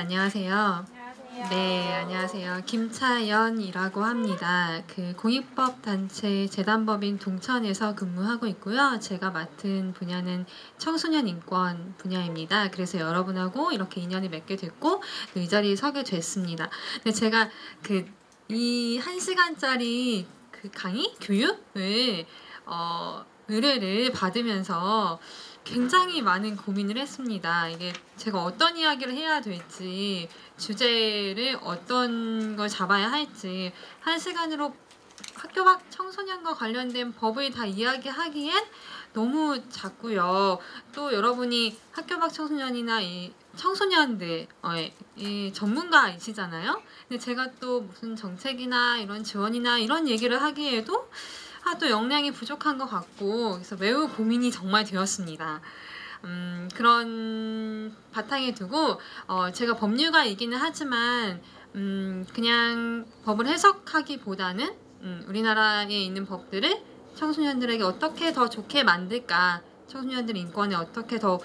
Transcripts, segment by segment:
안녕하세요. 안녕하세요. 네, 안녕하세요. 김차연이라고 합니다. 그 공익법 단체 재단법인 동천에서 근무하고 있고요. 제가 맡은 분야는 청소년 인권 분야입니다. 그래서 여러분하고 이렇게 인연을 맺게 됐고 이 자리에 서게 됐습니다. 근데 제가 이 1시간짜리 그 강의 교육을 의뢰를 받으면서 굉장히 많은 고민을 했습니다. 이게 제가 어떤 이야기를 해야 될지, 주제를 어떤 걸 잡아야 할지, 1시간으로 학교 밖 청소년과 관련된 법을 다 이야기하기엔 너무 작고요. 또 여러분이 학교 밖 청소년이나 이 청소년들 이 전문가이시잖아요. 근데 제가 또 무슨 정책이나 이런 지원이나 이런 얘기를 하기에도 또 역량이 부족한 것 같고, 그래서 매우 고민이 정말 되었습니다. 그런 바탕에 두고 제가 법률가이기는 하지만 그냥 법을 해석하기보다는 우리나라에 있는 법들을 청소년들에게 어떻게 더 좋게 만들까, 청소년들 인권에 어떻게 더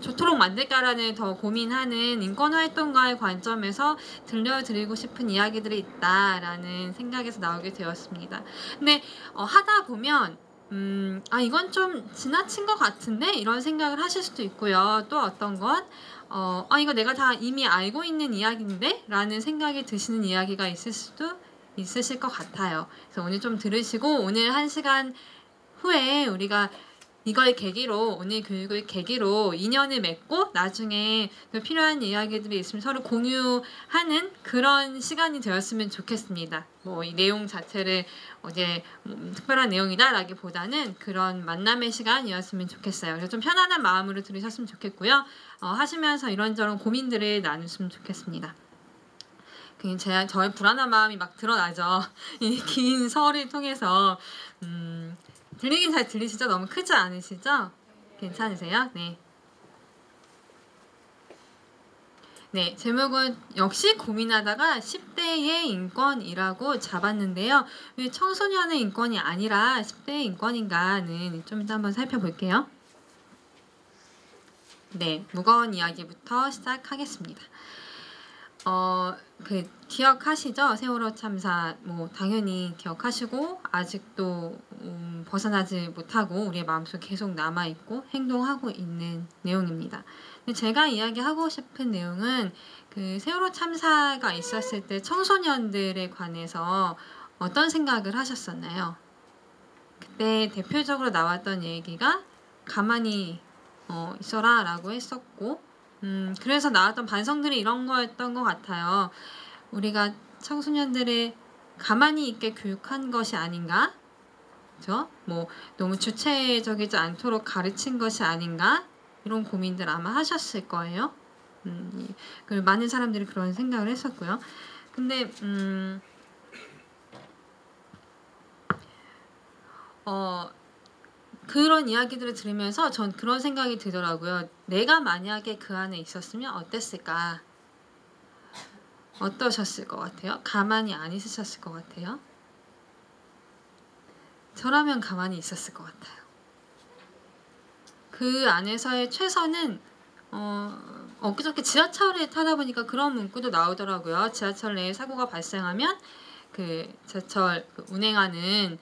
좋도록 만들까라는 더 고민하는 인권활동가의 관점에서 들려드리고 싶은 이야기들이 있다라는 생각에서 나오게 되었습니다. 근데 하다 보면 이건 좀 지나친 것 같은데? 이런 생각을 하실 수도 있고요. 또 어떤 건 이거 내가 다 이미 알고 있는 이야기인데? 라는 생각이 드시는 이야기가 있을 수도 있으실 것 같아요. 그래서 오늘 좀 들으시고 오늘 1시간 후에 우리가 이걸 계기로, 오늘 교육을 계기로 인연을 맺고 나중에 필요한 이야기들이 있으면 서로 공유하는 그런 시간이 되었으면 좋겠습니다. 뭐 이 내용 자체를 어제 특별한 내용이다라기보다는 그런 만남의 시간이었으면 좋겠어요. 그래서 좀 편안한 마음으로 들으셨으면 좋겠고요. 하시면서 이런저런 고민들을 나누셨으면 좋겠습니다. 저의 불안한 마음이 막 드러나죠. 이 긴 설을 통해서 들리긴 잘 들리시죠? 너무 크지 않으시죠? 괜찮으세요? 네. 네, 제목은 역시 고민하다가 10대의 인권이라고 잡았는데요. 왜 청소년의 인권이 아니라 10대의 인권인가는 좀 이따 한번 살펴볼게요. 네, 무거운 이야기부터 시작하겠습니다. 기억하시죠? 세월호 참사 당연히 기억하시고 아직도 벗어나지 못하고 우리의 마음속에 계속 남아있고 행동하고 있는 내용입니다. 근데 제가 이야기하고 싶은 내용은 그 세월호 참사가 있었을 때 청소년들에 관해서 어떤 생각을 하셨었나요? 그때 대표적으로 나왔던 얘기가 가만히 있어라 라고 했었고 그래서 나왔던 반성들이 이런 거였던 것 같아요. 우리가 청소년들을 가만히 있게 교육한 것이 아닌가? 그죠? 너무 주체적이지 않도록 가르친 것이 아닌가? 이런 고민들 아마 하셨을 거예요. 그리고 많은 사람들이 그런 생각을 했었고요. 근데 그런 이야기들을 들으면서 전 그런 생각이 들더라고요. 내가 만약에 그 안에 있었으면 어땠을까? 어떠셨을 것 같아요? 가만히 안 있으셨을 것 같아요? 저라면 가만히 있었을 것 같아요. 그 안에서의 최선은 엊그저께 지하철에 타다 보니까 그런 문구도 나오더라고요. 지하철 내에 사고가 발생하면 그 지하철 운행하는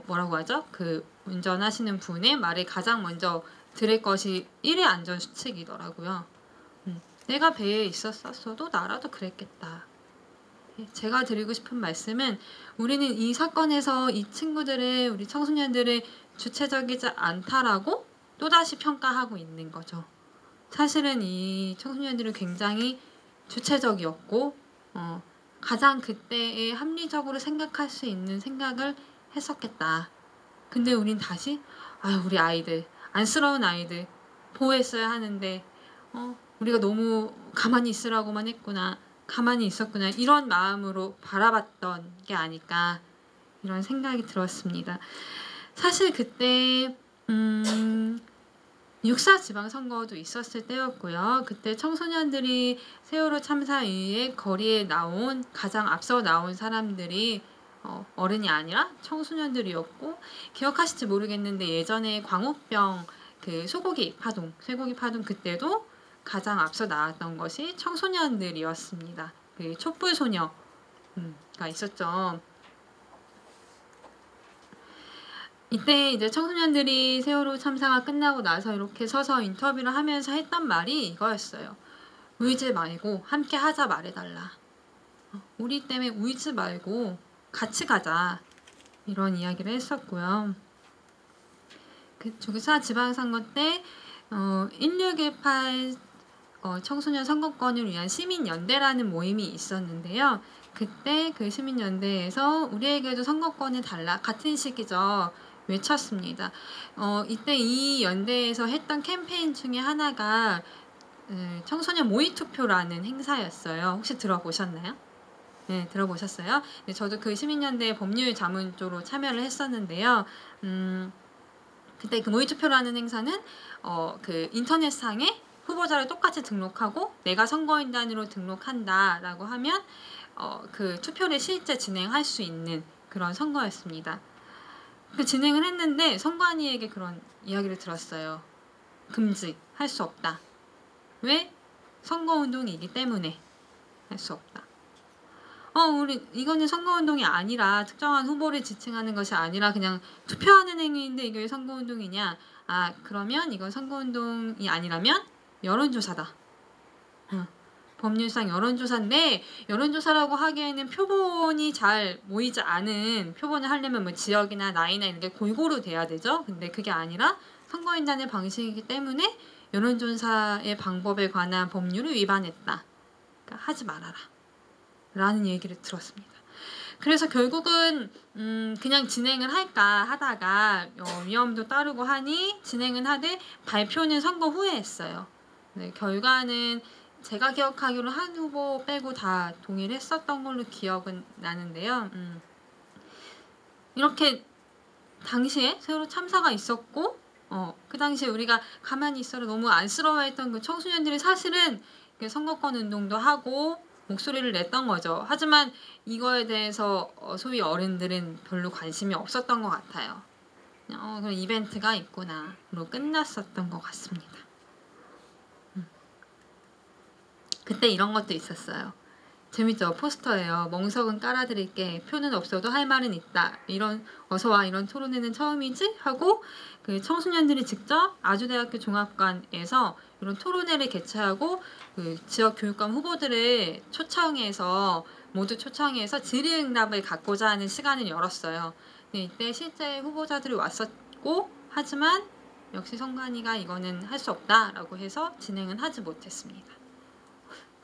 뭐라고 하죠? 그 운전하시는 분의 말을 가장 먼저 들을 것이 1회 안전수칙이더라고요. 내가 배에 있었어도 나라도 그랬겠다. 제가 드리고 싶은 말씀은 우리는 이 사건에서 이 친구들의, 우리 청소년들의 주체적이지 않다라고 또다시 평가하고 있는 거죠. 사실은 이 청소년들은 굉장히 주체적이었고 가장 그때에 합리적으로 생각할 수 있는 생각을 했었겠다. 근데 우린 다시 우리 아이들, 안쓰러운 아이들 보호했어야 하는데 우리가 너무 가만히 있으라고만 했구나, 가만히 있었구나, 이런 마음으로 바라봤던 게 아닐까, 이런 생각이 들었습니다. 사실 그때 6.4 지방선거도 있었을 때였고요. 그때 청소년들이 세월호 참사 이후에 거리에 가장 앞서 나온 사람들이 어른이 아니라 청소년들이었고, 기억하실지 모르겠는데 예전에 광우병 그 쇠고기 파동 그때도 가장 앞서 나왔던 것이 청소년들이었습니다. 그 촛불 소녀가 있었죠. 이때 이제 청소년들이 세월호 참사가 끝나고 나서 이렇게 서서 인터뷰를 하면서 했던 말이 이거였어요. 울지 말고 함께 하자 말해달라. 우리 때문에 울지 말고 같이 가자. 이런 이야기를 했었고요. 그 조사 지방선거 때 1618 청소년 선거권을 위한 시민연대라는 모임이 있었는데요. 그때 그 시민연대에서 우리에게도 선거권을 달라, 같은 시기죠, 외쳤습니다. 이때 이 연대에서 했던 캠페인 중에 하나가 청소년 모의투표라는 행사였어요. 혹시 들어보셨나요? 네, 들어보셨어요? 네, 저도 그 시민연대 법률 자문 쪽으로 참여를 했었는데요. 그때 그 모의투표라는 행사는 그 인터넷상에 후보자를 똑같이 등록하고 내가 선거인단으로 등록한다라고 하면 그 투표를 실제 진행할 수 있는 그런 선거였습니다. 그 진행을 했는데 선관위에게 그런 이야기를 들었어요. 금지, 할 수 없다. 왜? 선거운동이기 때문에 할 수 없다. 우리 이거는 선거운동이 아니라 특정한 후보를 지칭하는 것이 아니라 그냥 투표하는 행위인데 이게 왜 선거운동이냐? 그러면 이건 선거운동이 아니라면 여론조사다. 법률상 여론조사인데 여론조사라고 하기에는 표본이 잘 모이지 않은, 표본을 하려면 뭐 지역이나 나이나 이런 게 골고루 돼야 되죠. 근데 그게 아니라 선거인단의 방식이기 때문에 여론조사의 방법에 관한 법률을 위반했다. 그러니까 하지 말아라. 라는 얘기를 들었습니다. 그래서 결국은 그냥 진행을 할까 하다가 위험도 따르고 하니 진행은 하되 발표는 선거 후에 했어요. 네, 결과는 제가 기억하기로 한 후보 빼고 다 동의를 했었던 걸로 기억은 나는데요. 이렇게 당시에 세월호 참사가 있었고 그 당시에 우리가 가만히 있어도 너무 안쓰러워했던 그 청소년들이 사실은 선거권 운동도 하고 목소리를 냈던 거죠. 하지만 이거에 대해서 소위 어른들은 별로 관심이 없었던 것 같아요. 그런 이벤트가 있구나로 끝났었던 것 같습니다. 그때 이런 것도 있었어요. 재밌죠? 포스터예요. 멍석은 깔아드릴게. 표는 없어도 할 말은 있다. 이런 어서와 이런 토론회는 처음이지? 하고 그 청소년들이 직접 아주대학교 종합관에서 이런 토론회를 개최하고 그 지역 교육감 후보들을 초청해서 모두 초청해서 질의응답을 갖고자 하는 시간을 열었어요. 이때 실제 후보자들이 왔었고 하지만 역시 선관위가 이거는 할 수 없다라고 해서 진행은 하지 못했습니다.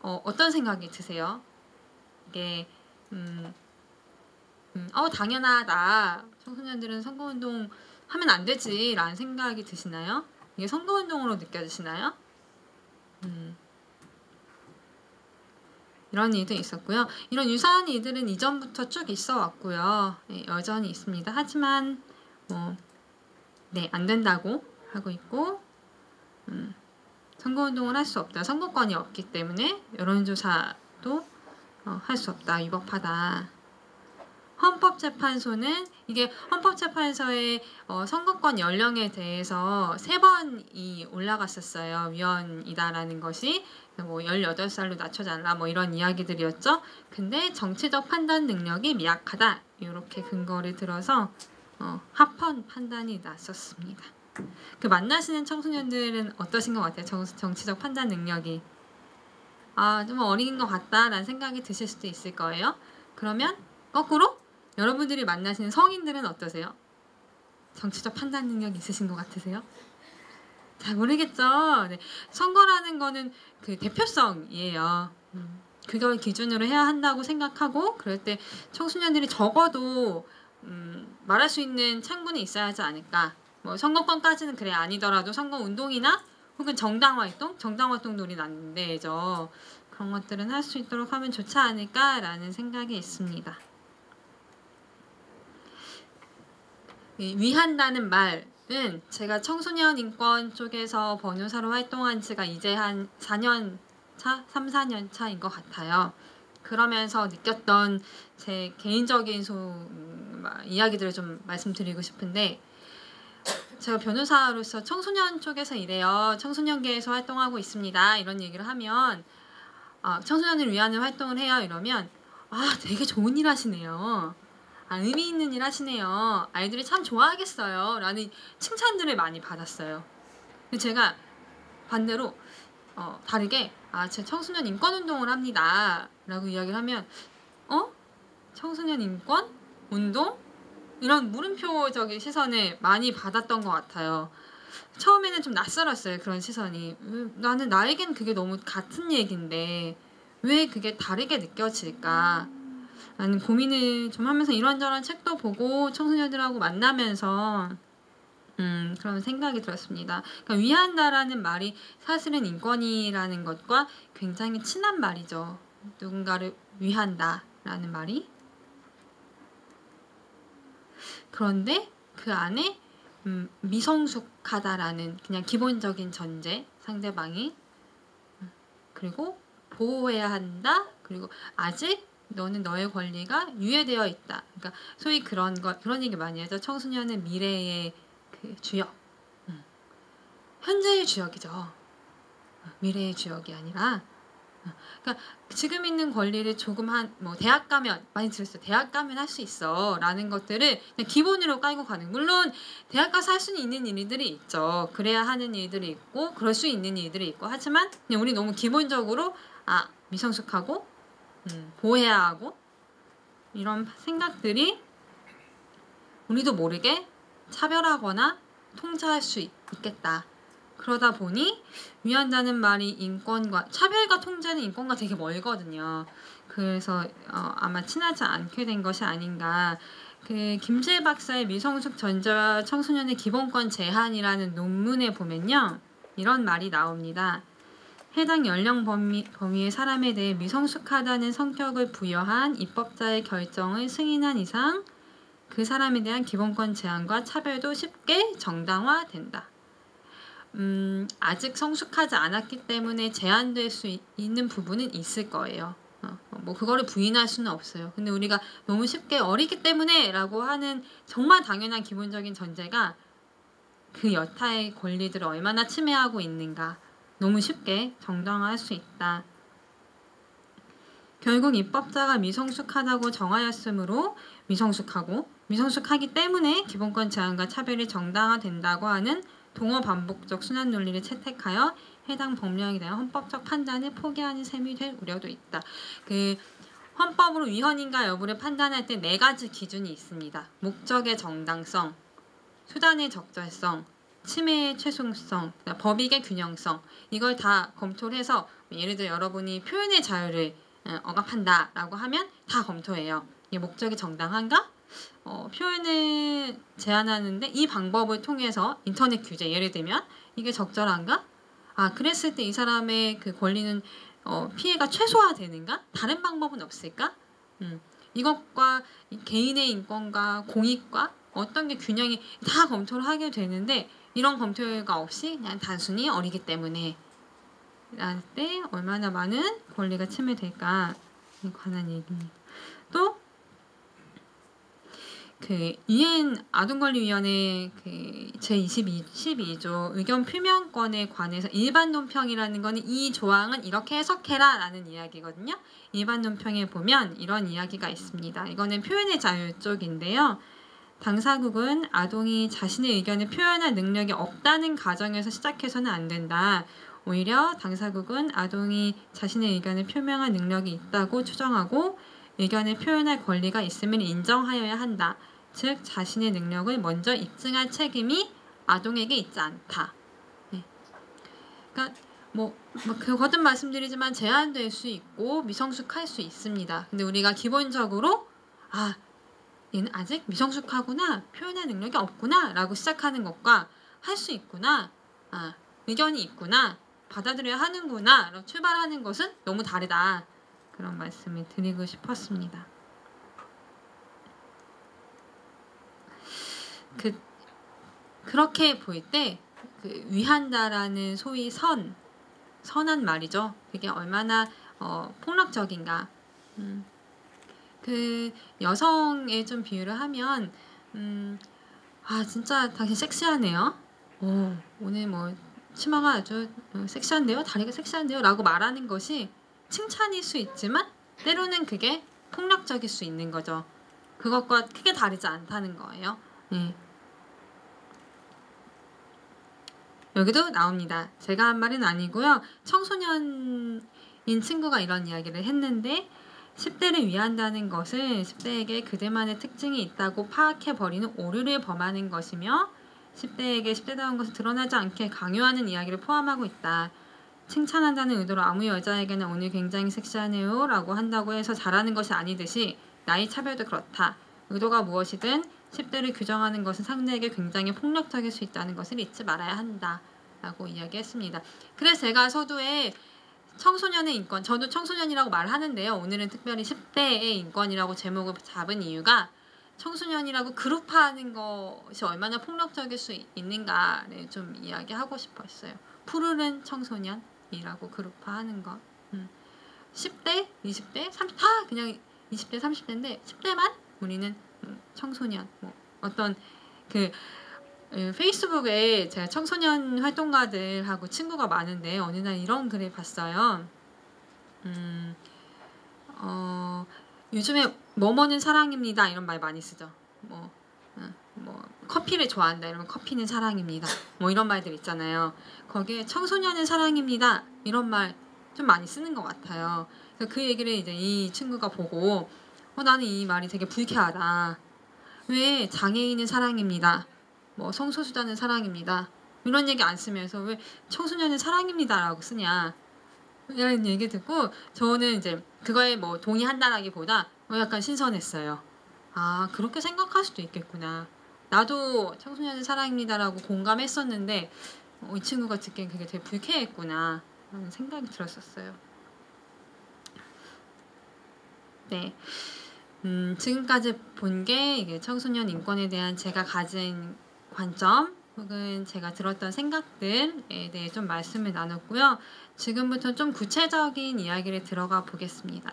어떤 생각이 드세요? 이게 당연하다. 청소년들은 선거운동 하면 안 되지 라는 생각이 드시나요? 이게 선거운동으로 느껴지시나요? 이런 일도 있었고요. 이런 유사한 일들은 이전부터 쭉 있어 왔고요. 여전히 있습니다. 하지만 안 된다고 하고 있고 선거운동을 할 수 없다. 선거권이 없기 때문에 여론조사도 할 수 없다. 위법하다. 헌법재판소는 이게 헌법재판소의 선거권 연령에 대해서 3번이 올라갔었어요. 위헌이다라는 것이 18살로 낮춰달라 이런 이야기들이었죠. 근데 정치적 판단 능력이 미약하다. 이렇게 근거를 들어서 합헌 판단이 났었습니다. 그 만나시는 청소년들은 어떠신 것 같아요? 정치적 판단 능력이 좀 어린 것 같다라는 생각이 드실 수도 있을 거예요. 그러면 거꾸로 여러분들이 만나시는 성인들은 어떠세요? 정치적 판단 능력이 있으신 것 같으세요? 잘 모르겠죠. 네. 선거라는 거는 그 대표성이에요. 그걸 기준으로 해야 한다고 생각하고 그럴 때 청소년들이 적어도 말할 수 있는 창구는 있어야 하지 않을까. 선거권까지는 그래 아니더라도 선거운동이나 혹은 정당활동도 우리는 안 되죠. 그런 것들은 할 수 있도록 하면 좋지 않을까라는 생각이 있습니다. 위한다는 말은 제가 청소년 인권 쪽에서 변호사로 활동한 지가 이제 한 4년 차? 3, 4년 차인 것 같아요. 그러면서 느꼈던 제 개인적인 이야기들을 좀 말씀드리고 싶은데 제가 변호사로서 청소년 쪽에서 일해요. 청소년계에서 활동하고 있습니다. 이런 얘기를 하면 청소년을 위한 활동을 해요. 이러면 되게 좋은 일 하시네요. 의미 있는 일 하시네요. 아이들이 참 좋아하겠어요. 라는 칭찬들을 많이 받았어요. 근데 제가 반대로 다르게 제 청소년 인권 운동을 합니다. 라고 이야기를 하면 청소년 인권? 운동? 이런 물음표적인 시선을 많이 받았던 것 같아요. 처음에는 좀 낯설었어요. 그런 시선이. 나는 나에겐 그게 너무 같은 얘기인데 왜 그게 다르게 느껴질까? 라는 고민을 좀 하면서 이런저런 책도 보고 청소년들하고 만나면서 그런 생각이 들었습니다. 그러니까 위한다라는 말이 사실은 인권이라는 것과 굉장히 친한 말이죠. 누군가를 위한다라는 말이. 그런데 그 안에 미성숙하다라는 그냥 기본적인 전제, 상대방이, 그리고 보호해야 한다, 그리고 아직 너는 너의 권리가 유예되어 있다. 그러니까 소위 그런 얘기 많이 하죠. 청소년은 미래의 그 주역, 현재의 주역이죠. 미래의 주역이 아니라. 그러니까 지금 있는 권리를 조금 대학 가면 많이 들었어요. 대학 가면 할 수 있어 라는 것들을 그냥 기본으로 깔고 가는. 물론 대학 가서 할 수 있는 일들이 있죠. 그래야 하는 일들이 있고 그럴 수 있는 일들이 있고 하지만 그냥 우리 너무 기본적으로 미성숙하고 보호해야 하고 이런 생각들이 우리도 모르게 차별하거나 통제할 수 있겠다. 그러다 보니 위한다는 말이 인권과 차별과 통제는 인권과 되게 멀거든요. 그래서 아마 친하지 않게 된 것이 아닌가. 그 김재 박사의 미성숙 전제와 청소년의 기본권 제한이라는 논문에 보면요, 이런 말이 나옵니다. 해당 연령 범위의 사람에 대해 미성숙하다는 성격을 부여한 입법자의 결정을 승인한 이상 그 사람에 대한 기본권 제한과 차별도 쉽게 정당화된다. 아직 성숙하지 않았기 때문에 제한될 수 있는 부분은 있을 거예요. 그거를 부인할 수는 없어요. 근데 우리가 너무 쉽게 어리기 때문에 라고 하는 정말 당연한 기본적인 전제가 그 여타의 권리들을 얼마나 침해하고 있는가, 너무 쉽게 정당화할 수 있다. 결국 입법자가 미성숙하다고 정하였으므로 미성숙하기 때문에 기본권 제한과 차별이 정당화된다고 하는 동어 반복적 순환 논리를 채택하여 해당 법령에 대한 헌법적 판단을 포기하는 셈이 될 우려도 있다. 그 헌법으로 위헌인가 여부를 판단할 때 4가지 기준이 있습니다. 목적의 정당성, 수단의 적절성, 침해의 최소성, 법익의 균형성. 이걸 다 검토를 해서 예를 들어 여러분이 표현의 자유를 억압한다라고 하면 다 검토해요. 이게 목적이 정당한가? 표현을 제한하는데 이 방법을 통해서 인터넷 규제 예를 들면 이게 적절한가? 그랬을 때 이 사람의 그 권리는 피해가 최소화되는가? 다른 방법은 없을까? 이것과 개인의 인권과 공익과 어떤 게 균형이 다 검토를 하게 되는데 이런 검토가 없이 그냥 단순히 어리기 때문에 할 때 얼마나 많은 권리가 침해될까에 관한 얘기입니다. 또 그 유엔 아동권리위원회 그 제12조 의견 표명권에 관해서 일반 논평이라는 거는 이 조항은 이렇게 해석해라 라는 이야기거든요. 일반 논평에 보면 이런 이야기가 있습니다. 이거는 표현의 자유 쪽인데요. 당사국은 아동이 자신의 의견을 표현할 능력이 없다는 가정에서 시작해서는 안 된다. 오히려 당사국은 아동이 자신의 의견을 표명할 능력이 있다고 추정하고 의견을 표현할 권리가 있음을 인정하여야 한다. 즉 자신의 능력을 먼저 입증할 책임이 아동에게 있지 않다. 네. 그러니까 거듭 말씀드리지만 제한될 수 있고 미성숙할 수 있습니다. 근데 우리가 기본적으로 얘는 아직 미성숙하구나, 표현할 능력이 없구나 라고 시작하는 것과 할 수 있구나, 의견이 있구나, 받아들여야 하는구나 라고 출발하는 것은 너무 다르다. 그런 말씀을 드리고 싶었습니다. 그렇게 볼 때 그 위한다라는 소위 선한 말이죠. 그게 얼마나 폭력적인가. 그 여성에 좀 비유를 하면 아 진짜 당신 섹시하네요. 오늘 뭐 치마가 아주 섹시한데요. 다리가 섹시한데요. 라고 말하는 것이 칭찬일 수 있지만 때로는 그게 폭력적일 수 있는 거죠. 그것과 크게 다르지 않다는 거예요. 네. 여기도 나옵니다. 제가 한 말은 아니고요. 청소년인 친구가 이런 이야기를 했는데 10대를 위한다는 것은 10대에게 그들만의 특징이 있다고 파악해버리는 오류를 범하는 것이며 10대에게 10대다운 것을 드러나지 않게 강요하는 이야기를 포함하고 있다. 칭찬한다는 의도로 아무 여자에게나 오늘 굉장히 섹시하네요 라고 한다고 해서 잘하는 것이 아니듯이 나이 차별도 그렇다. 의도가 무엇이든 10대를 규정하는 것은 상대에게 굉장히 폭력적일 수 있다는 것을 잊지 말아야 한다 라고 이야기했습니다. 그래서 제가 서두에 청소년의 인권, 저도 청소년이라고 말하는데요. 오늘은 특별히 10대의 인권이라고 제목을 잡은 이유가 청소년이라고 그룹화하는 것이 얼마나 폭력적일 수 있는가를 좀 이야기하고 싶었어요. 푸르른 청소년이라고 그룹화하는 것. 10대, 20대, 30대 다 그냥 20대, 30대인데 10대만 우리는 청소년. 뭐 어떤 그 페이스북에 제가 청소년 활동가들하고 친구가 많은데 어느 날 이런 글을 봤어요. 요즘에 뭐뭐는 사랑입니다 이런 말 많이 쓰죠. 뭐 커피를 좋아한다 이러면 커피는 사랑입니다. 뭐 이런 말들 있잖아요. 거기에 청소년은 사랑입니다 이런 말 좀 많이 쓰는 것 같아요. 그래서 그 얘기를 이제 이 친구가 보고 나는 이 말이 되게 불쾌하다. 왜 장애인은 사랑입니다. 뭐 성소수자는 사랑입니다. 이런 얘기 안 쓰면서 왜 청소년은 사랑입니다라고 쓰냐. 이런 얘기 듣고 저는 이제 그거에 뭐 동의한다라기보다 약간 신선했어요. 아 그렇게 생각할 수도 있겠구나. 나도 청소년은 사랑입니다라고 공감했었는데 이 친구가 듣기엔 그게 되게 불쾌했구나 라는 생각이 들었었어요. 네. 지금까지 본 게 이게 청소년 인권에 대한 제가 가진 관점 혹은 제가 들었던 생각들에 대해 좀 말씀을 나눴고요. 지금부터 좀 구체적인 이야기를 들어가 보겠습니다.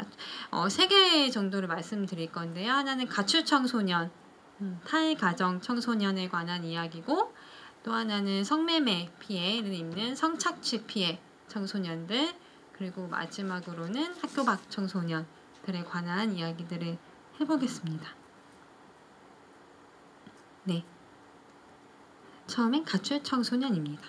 3개 정도를 말씀드릴 건데요. 하나는 가출 청소년, 탈가정 청소년에 관한 이야기고 또 하나는 성매매 피해를 입는 성착취 피해 청소년들 그리고 마지막으로는 학교 밖 청소년들에 관한 이야기들을 해보겠습니다. 네. 처음엔 가출 청소년입니다.